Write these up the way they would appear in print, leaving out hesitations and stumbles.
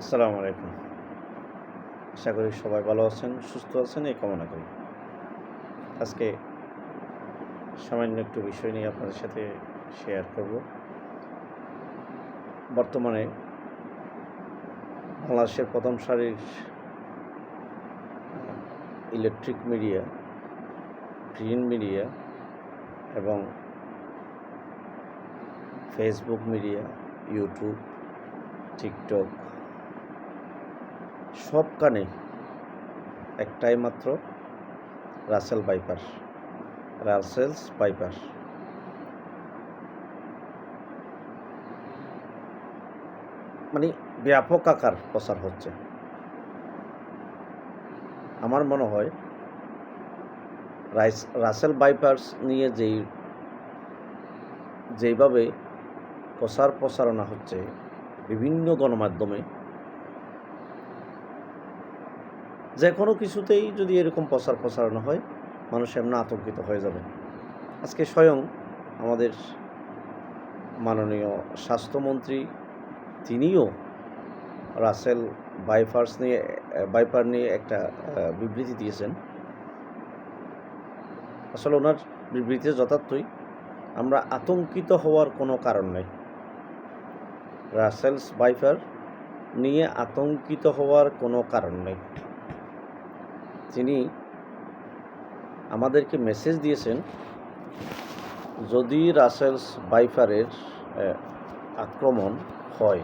আসসালামু আলাইকুম। আশা করি সবাই ভালো আছেন, সুস্থ আছেন এই কামনা করি। আজকে সামান্য একটু বিষয় নিয়ে আপনাদের সাথে শেয়ার করব। বর্তমানে বাংলাদেশের প্রথম সারির ইলেকট্রিক মিডিয়া, প্রিন্ট মিডিয়া এবং ফেসবুক মিডিয়া, ইউটিউব, টিকটক সব কানে একটাই মাত্র রাসেলস ভাইপার। মানে ব্যাপক আকার প্রচার হচ্ছে। আমার মনে হয় রাসেল ভাইপার্স নিয়ে যেইভাবে প্রচারণা হচ্ছে বিভিন্ন গণমাধ্যমে, যে কোনো কিছুতেই যদি এরকম প্রচারণা হয়, মানুষ এমনি আতঙ্কিত হয়ে যাবে। আজকে স্বয়ং আমাদের মাননীয় স্বাস্থ্যমন্ত্রী তিনিও রাসেল ভাইপার নিয়ে একটা বিবৃতি দিয়েছেন। আসলে ওনার বিবৃতি যথার্থই। আমরা আতঙ্কিত হওয়ার কোনো কারণ নেই। রাসেলস ভাইপার নিয়ে আতঙ্কিত হওয়ার কোনো কারণ নেই। তিনি আমাদেরকে মেসেজ দিয়েছেন, যদি রাসেলস ভাইপারের আক্রমণ হয়,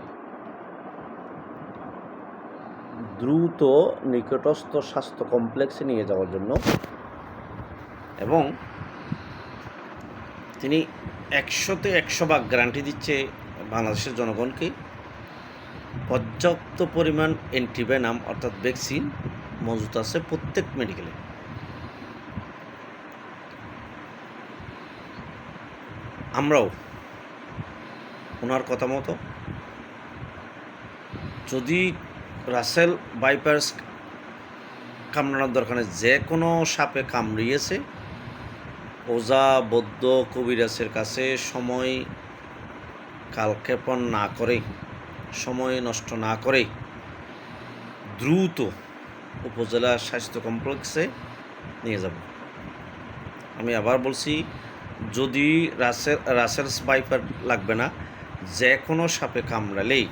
দ্রুত নিকটস্থ স্বাস্থ্য কমপ্লেক্সে নিয়ে যাওয়ার জন্য, এবং তিনি 100% গ্যারান্টি দিচ্ছে বাংলাদেশের জনগণকে, পর্যাপ্ত পরিমাণ অ্যান্টিভেনাম অর্থাৎ ভ্যাকসিন মজুত আছে প্রত্যেক মেডিকেলে। আমরাও ওনার কথা মতো, যদি রাসেল ভাইপার্স কামড়ানোর দরকার নেই, যে কোনো সাপে কামড়িয়েছে, ওজা বৌদ্ধ কবিরাজের কাছে সময় কালক্ষেপণ না করে, সময় নষ্ট না করে দ্রুত উপজেলা স্বাস্থ্য কমপ্লেক্সে নিয়ে যাব। আমি আবার বলছি, যদি রাসেলস ভাইপার লাগবে না, যে কোনো সাপে কামড়ালেই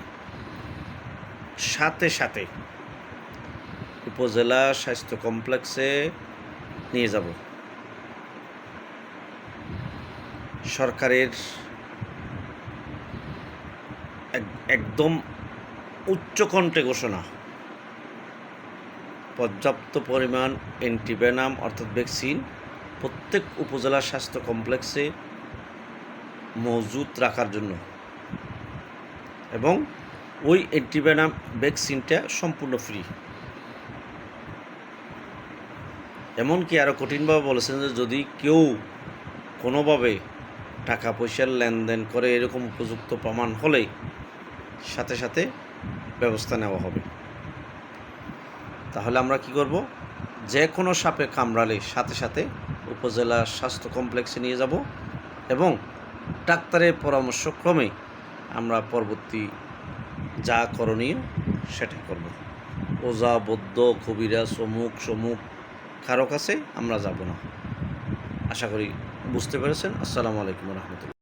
সাথে সাথে উপজেলা স্বাস্থ্য কমপ্লেক্সে নিয়ে যাব। সরকারের একদম উচ্চকণ্ঠে ঘোষণা, পর্যাপ্ত পরিমাণ অ্যান্টিভেনাম অর্থাৎ ভ্যাকসিন প্রত্যেক উপজেলা স্বাস্থ্য কমপ্লেক্সে মজুত রাখার জন্য, এবং ওই অ্যান্টিভেনাম ভ্যাকসিনটা সম্পূর্ণ ফ্রি। এমনকি আরও কঠিনভাবে বলেছেন যে যদি কেউ কোনোভাবে টাকা পয়সার লেনদেন করে এরকম উপযুক্ত প্রমাণ হলে সাথে সাথে ব্যবস্থা নেওয়া হবে। তাহলে আমরা কি করব? যে কোনো সাপে কামড়ালে সাথে সাথে উপজেলা স্বাস্থ্য কমপ্লেক্সে নিয়ে যাব, এবং ডাক্তারের পরামর্শক্রমে আমরা পরবর্তী যা করণীয় সেটা করব। ওজা বৌদ্ধ কবিরাজ সমুক কারো কাছে আমরা যাব না। আশা করি বুঝতে পেরেছেন। আসসালামু আলাইকুম রহমতুল্লাহ।